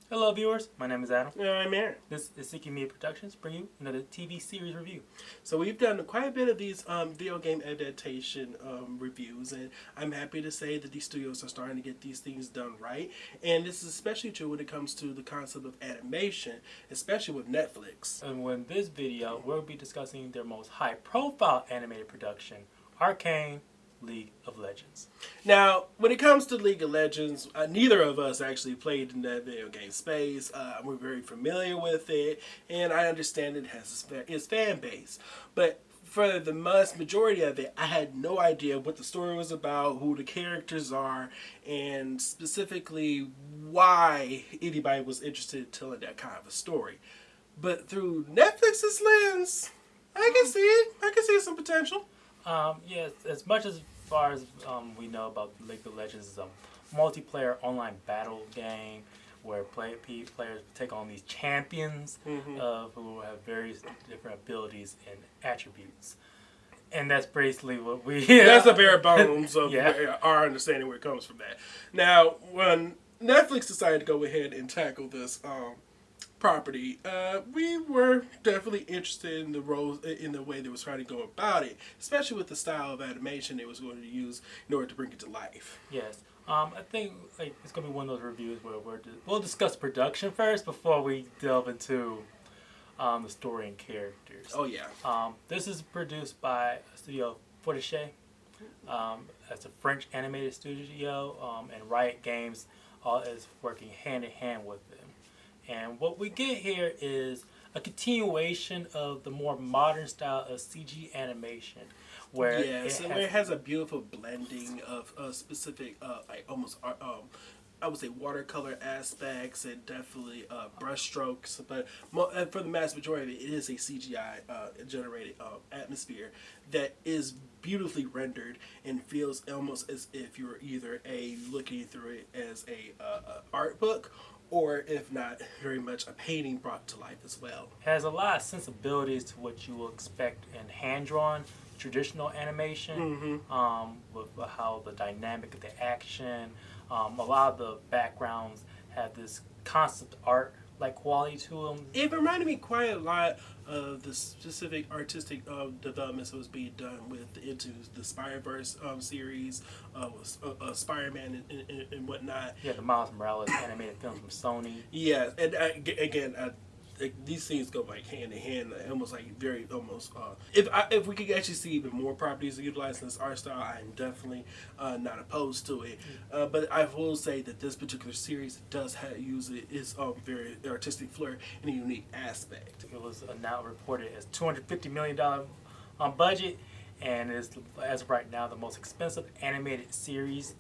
Hello viewers, my name is Adam. And I'm Aaron. This is Seeking Media Productions, bringing you another TV series review. So we've done quite a bit of these video game adaptation reviews, and I'm happy to say that these studios are starting to get these things done right. And this is especially true when it comes to the concept of animation, especially with Netflix. And in this video, we'll be discussing their most high-profile animated production, Arcane, League of Legends. Now, when it comes to League of Legends, neither of us actually played in that video game space. We're very familiar with it, and I understand it has its fan base. But for the vast majority of it, I had no idea what the story was about, who the characters are, and specifically why anybody was interested in telling that kind of a story. But through Netflix's lens, I can see it. I can see some potential. Yes, as much as far as we know about League of Legends, is a multiplayer online battle game where players take on these champions who have various different abilities and attributes. And that's basically what we... That's the bare bones of yeah. our understanding where it comes from that. Now, when Netflix decided to go ahead and tackle this property, we were definitely interested in the roles, in the way they was trying to go about it, especially with the style of animation they was going to use in order to bring it to life. Yes. I think it's going to be one of those reviews where we'll discuss production first before we delve into the story and characters. Oh, yeah. This is produced by studio Fortiche. It's a French animated studio, and Riot Games is working hand in hand with them. And what we get here is a continuation of the more modern style of CG animation, where it has a beautiful blending of specific, like almost, I would say watercolor aspects and definitely brush strokes. But for the mass majority of it, it is a CGI generated atmosphere that is beautifully rendered and feels almost as if you're either looking through it as a art book, or if not, very much a painting brought to life as well. It has a lot of sensibilities to what you will expect in hand-drawn traditional animation, with how the dynamic of the action, a lot of the backgrounds have this concept art like quality to them. It reminded me quite a lot of the specific artistic developments that was being done into the Spider-Verse series, Spider-Man and whatnot. Yeah, the Miles Morales animated films from Sony. Yeah, and again, these things go like hand in hand, almost like if we could actually see even more properties utilized in this art style, I'm definitely not opposed to it. But I will say that this particular series does use its very artistic flair and a unique aspect. It was now reported as $250 million budget, and is, as of right now, the most expensive animated series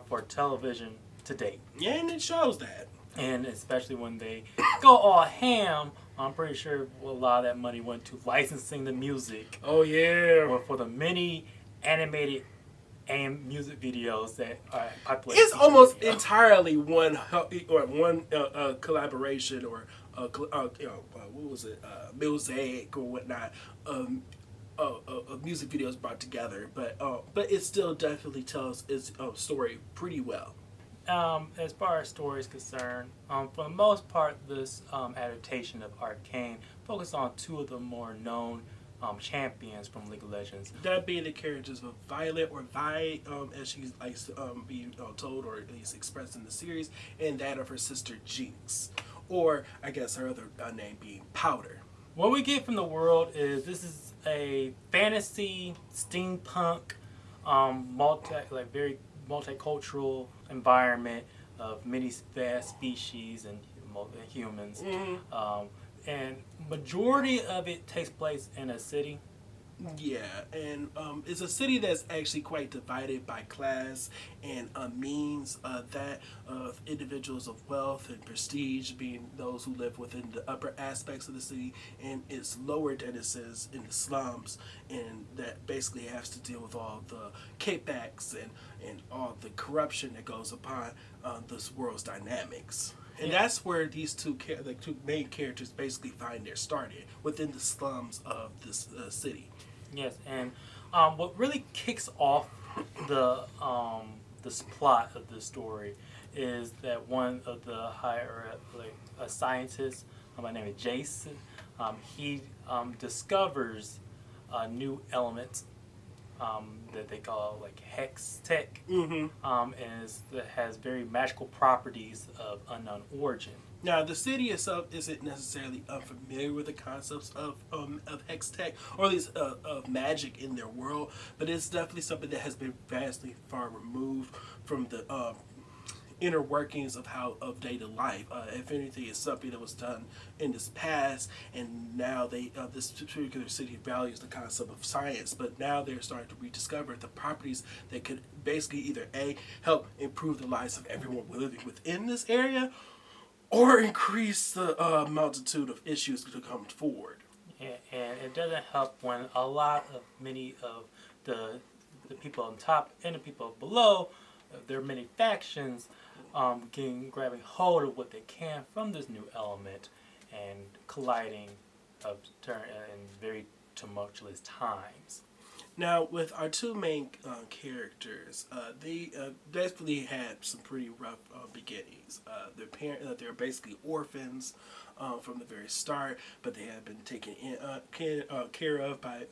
for television to date. Yeah, and it shows that. And especially when they go all ham, I'm pretty sure a lot of that money went to licensing the music. Oh, yeah. Or for the many animated and music videos that are popular. It's almost entirely one collaboration or what was it, mosaic or whatnot, of music videos brought together. But it still definitely tells its story pretty well. As far as story is concerned, for the most part, this adaptation of Arcane focused on two of the more known champions from League of Legends. That being the characters of Violet, or Vi, as she likes to be told, or at least expressed in the series, and that of her sister Jinx, or I guess her other name being Powder. What we get from the world is this is a fantasy steampunk, very multicultural environment of many vast species and humans, and majority of it takes place in a city. Yeah, and it's a city that's actually quite divided by class and means that of individuals of wealth and prestige being those who live within the upper aspects of the city, and it's lower denizens in the slums, and that basically has to deal with all the kickbacks and all the corruption that goes upon this world's dynamics. And that's where these two main characters basically find their start in, within the slums of this city. Yes, and What really kicks off the this plot of the story is that one of the higher a scientist by the name of Jason, he discovers a new element that they call like hex tech, Mm-hmm. that has very magical properties of unknown origin. Now, the city itself isn't necessarily unfamiliar with the concepts of hex tech, or at least of magic in their world, but it's definitely something that has been vastly far removed from the inner workings of daily life. If anything, it's something that was done in this past, and now this particular city values the concept of science. But now they're starting to rediscover the properties that could basically either help improve the lives of everyone living within this area, or increase the multitude of issues to come forward. And it doesn't help when many of the people on top and the people below, there are many factions grabbing hold of what they can from this new element and colliding in very tumultuous times. Now, with our two main characters, they basically had some pretty rough beginnings. They're basically orphans from the very start, but they have been taken care of by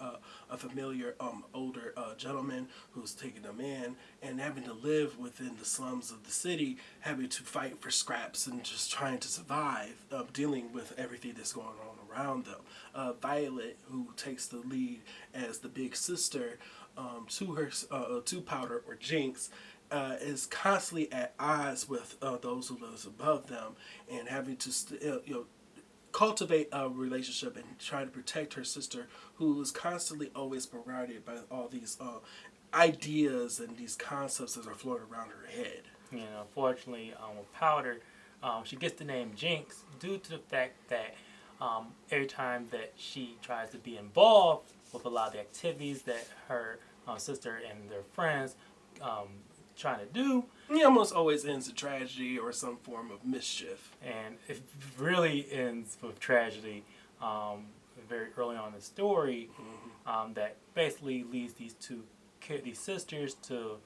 a familiar older gentleman who's taken them in, and having to live within the slums of the city, having to fight for scraps and just trying to survive, dealing with everything that's going on around them. Violet, who takes the lead as the big sister to her to Powder or Jinx, is constantly at odds with those who live above them, and having to cultivate a relationship and try to protect her sister, who is constantly always bombarded by all these ideas and these concepts that are floating around her head. Unfortunately, with Powder, she gets the name Jinx due to the fact that every time that she tries to be involved with a lot of the activities that her sister and their friends trying to do, It almost always ends in tragedy or some form of mischief. and it really ends with tragedy very early on in the story. That basically leads these sisters to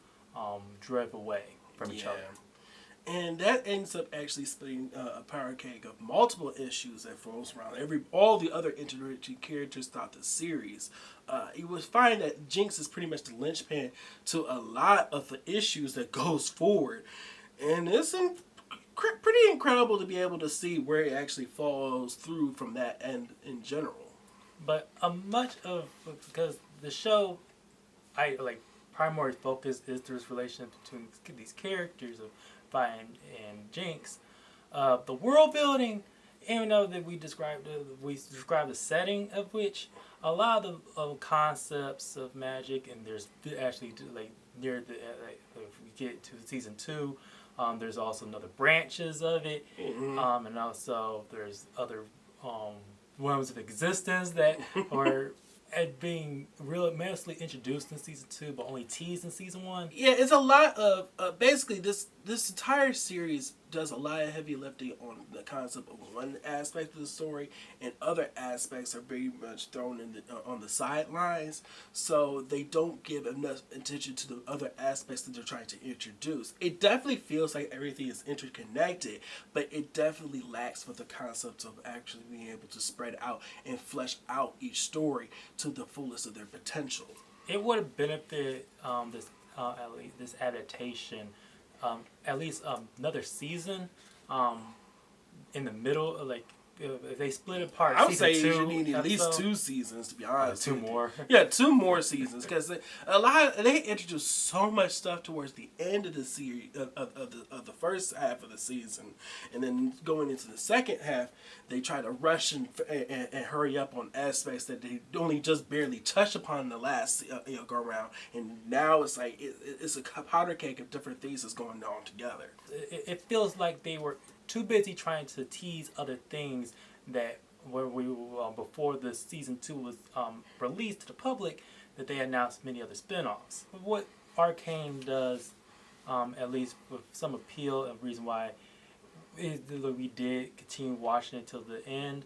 drift away from each other. And that ends up actually splitting a power cake of multiple issues that flows around all the other interacting characters throughout the series. You will find that Jinx is pretty much the linchpin to a lot of the issues that goes forward, and it's pretty incredible to be able to see where it actually follows through from that end in general. But because the show, primary focus is this relationship between these characters of Vann and Jinx. The world building, even though that we described the setting of which a lot of the concepts of magic, and there's actually near the if we get to season 2, there's also another branches of it, and also there's other realms of existence that are being really mostly introduced in season 2, but only teased in season 1. Yeah, it's a lot of basically this entire series does a lot of heavy lifting on the concept of one aspect of the story, and other aspects are very much thrown in on the sidelines. So they don't give enough attention to the other aspects that they're trying to introduce. It definitely feels like everything is interconnected, but it definitely lacks with the concept of actually being able to spread out and flesh out each story to the fullest of their potential. It would have benefited this adaptation, at least another season in the middle, if they split apart. I would say season 2 you need at least episode, 2 seasons, to be honest. 2 more. Yeah, 2 more seasons, because they introduced so much stuff towards the end of the series of the first half of the season, and then going into the second half, they try to rush and hurry up on aspects that they only just barely touched upon in the last go around, and now it's like it's a powder cake of different things that's going on together. It feels like they were too busy trying to tease other things that before the season 2 was released to the public, that they announced many other spin-offs. But what Arcane does, at least with some appeal, and reason why we did continue watching it till the end,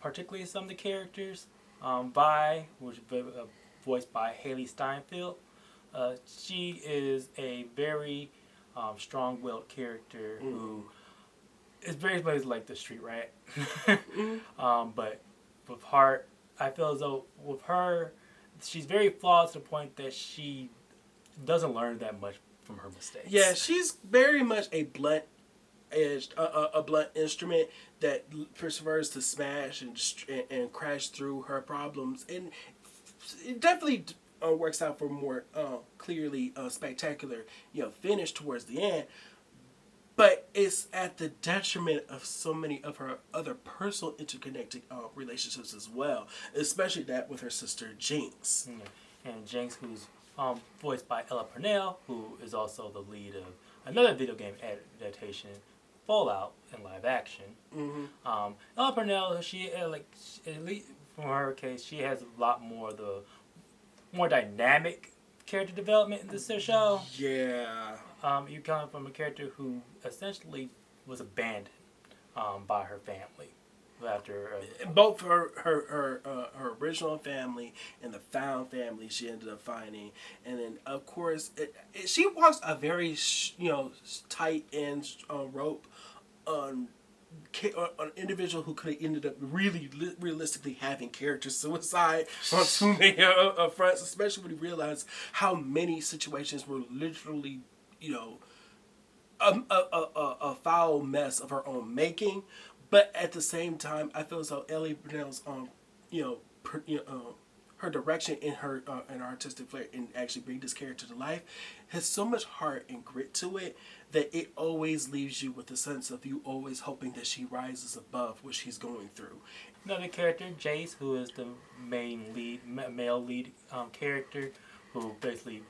particularly some of the characters, Vi, which is a voiced by Hailee Steinfeld. She is a very strong-willed character who is very much like the street rat. But with heart, I feel as though with her, she's very flawed to the point that she doesn't learn that much from her mistakes. Yeah, she's very much a blunt edged, a blunt instrument that prefers to smash and crash through her problems, and it definitely works out for more clearly spectacular, finish towards the end. But it's at the detriment of so many of her other personal interconnected relationships as well, especially that with her sister Jinx. And Jinx, who's voiced by Purnell, who is also the lead of another video game adaptation, Fallout, in live action. Ella Purnell, she at least from her case, she has a lot more more dynamic character development in this show. Yeah. You come from a character who essentially was abandoned by her family after both her original family and the found family she ended up finding, and then of course she walks a very tight end rope on an individual who could have ended up really realistically having character suicide on too many fronts, especially when you realize how many situations were literally a foul mess of her own making. But at the same time, I feel as though Ellie Brunel's her direction in her artistic flair and actually bring this character to life has so much heart and grit to it that it always leaves you with a sense of you always hoping that she rises above what she's going through. Another character, Jace, who is the main male lead character, who basically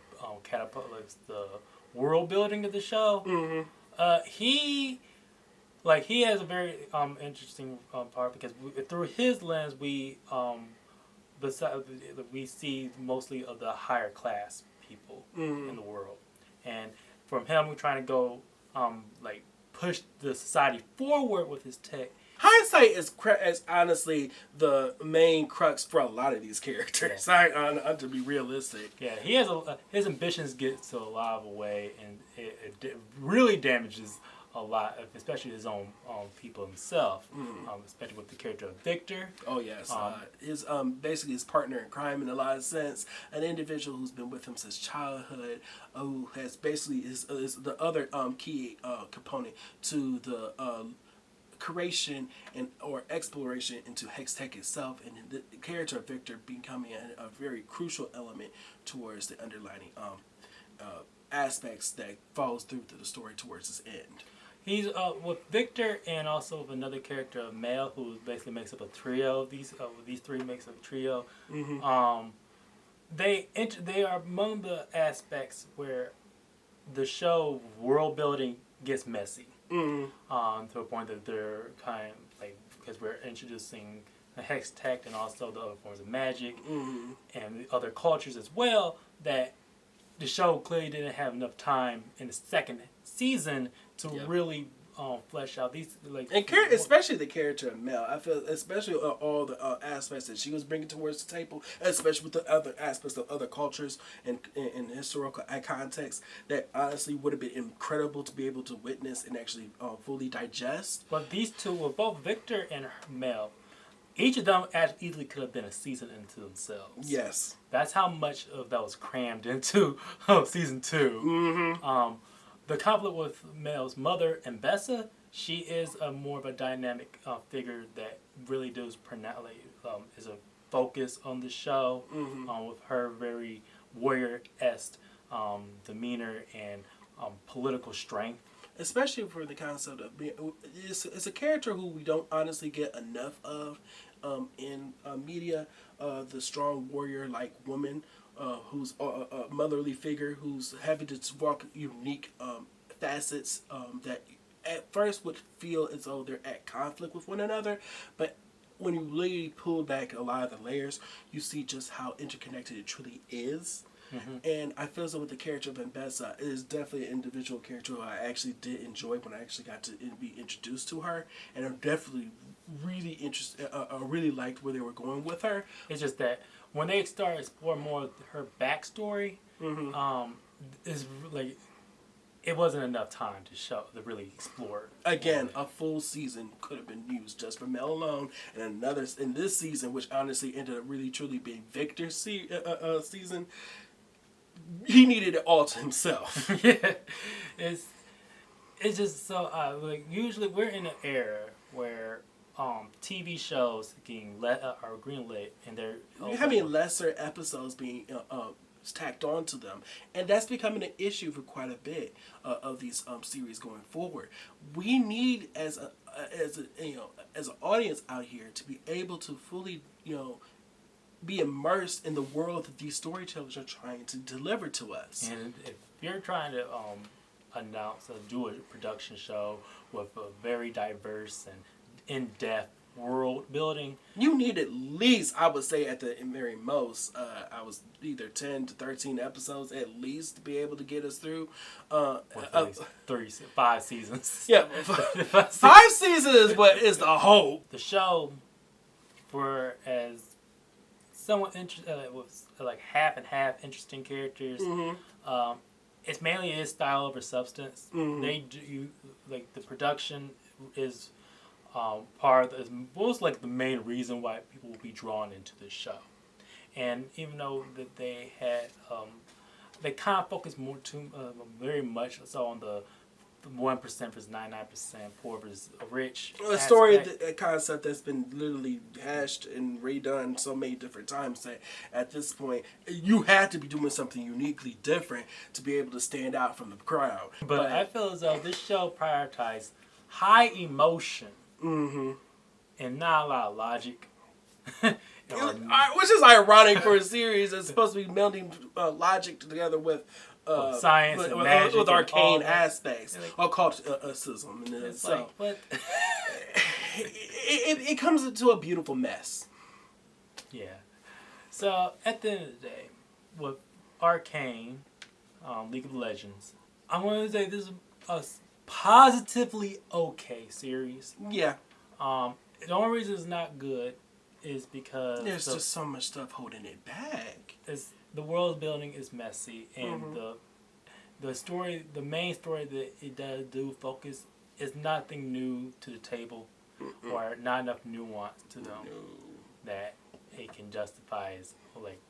catapults the world building of the show. He has a very interesting part because through his lens we see mostly of the higher class people in the world, and from him we're trying to go push the society forward with his tech. Hindsight is honestly the main crux for a lot of these characters. Yeah. To be realistic. Yeah, he has his ambitions get to a lot of a way, and it really damages a lot, especially his own people himself, especially with the character of Victor. Oh yes, his basically his partner in crime in a lot of sense, an individual who's been with him since childhood, who has basically is the other key component to the creation or exploration into hex tech itself, and the character of Victor becoming a very crucial element towards the underlining aspects that follows through to the story towards its end. He's with Victor and also with another character, Mel, who basically makes up a trio. These three makes up a trio. They are among the aspects where the show world building gets messy. To a point that they're kind of because we're introducing the hex tech and also the other forms of magic and the other cultures as well, that the show clearly didn't have enough time in the second season to really flesh out these especially the character of Mel. I feel especially all the aspects that she was bringing towards the table, especially with the other aspects of other cultures and historical context, that honestly would have been incredible to be able to witness and actually fully digest. But these two were both Victor and Mel. Each of them easily could have been a season into themselves. Yes, that's how much of that was crammed into season 2. The conflict with Mel's mother, Mbessa, she is more of a dynamic figure that really does is a focus on the show, with her very warrior-esque demeanor and political strength. Especially for the concept of being, it's a character who we don't honestly get enough of in media. The strong warrior-like woman. Who's a motherly figure who's having to walk unique facets that at first would feel as though they're at conflict with one another, but when you really pull back a lot of the layers, you see just how interconnected it truly is. And I feel as though with the character of Mbessa, it is definitely an individual character who I actually did enjoy when I actually got to be introduced to her, and I'm definitely really interested. I really liked where they were going with her. It's just that when they start exploring more of her backstory, is like it wasn't enough time to really explore. Again, a full season could have been used just for Mel alone, and another in this season, which honestly ended up really truly being Victor's season. He needed it all to himself. Yeah, it's just so like usually we're in an era where TV shows getting are greenlit and they're having lesser episodes being tacked onto them, and that's becoming an issue for quite a bit of these series going forward. We need as an audience out here to be able to fully be immersed in the world that these storytellers are trying to deliver to us. And if you're trying to do a production show with a very diverse and in-depth world building, you need at least, I would say at the very most, I was either 10 to 13 episodes at least to be able to get us through. at least 5 seasons. Yeah, 5 seasons is what is the hope. The show, for as somewhat with like half and half interesting characters, it's mainly his style over substance. They do like the production is part of most like the main reason why people will be drawn into this show. And even though that they had they kind of focused more very much so on the 1% versus 99%, poor versus rich. A story, a concept that's been literally hashed and redone so many different times that at this point you had to be doing something uniquely different to be able to stand out from the crowd. But I feel as though this show prioritized high emotion and not a lot of logic. Which is ironic for a series that's supposed to be melding logic together with science and magic with arcane aspects, like, occultism. It's so like, what? it comes into a beautiful mess. Yeah. So at the end of the day, with Arcane, League of Legends, I'm going to say this is a positively okay series. Yeah. The only reason it's not good is because there's just so much stuff holding it back. The world building is messy, and the story, the main story that it does focus is nothing new to the table, or not enough nuance to them that it can justify as like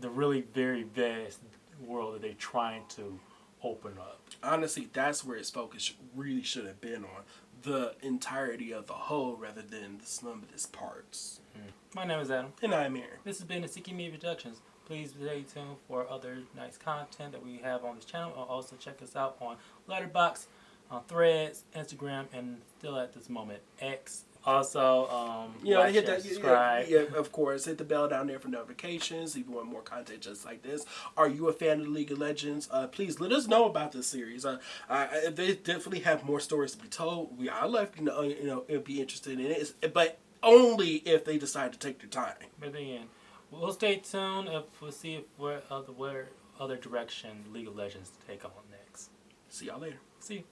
the really very vast world that they're trying to open up. Honestly, that's where its focus really should have been on the entirety of the whole rather than the sum of its parts. My name is Adam. And I'm Aaron. This has been the Seeking Me Productions. Please stay tuned for other nice content that we have on this channel. Also check us out on Letterboxd, on Threads, Instagram, and still at this moment, X. Also, like, hit share, that, subscribe. yeah, of course. Hit the bell down there for notifications if you want more content just like this. Are you a fan of League of Legends? Please let us know about this series. They definitely have more stories to be told. I'd love to be interested in it, but only if they decide to take their time. But then, we'll stay tuned. We'll see where other direction League of Legends take on next. See y'all later. See you.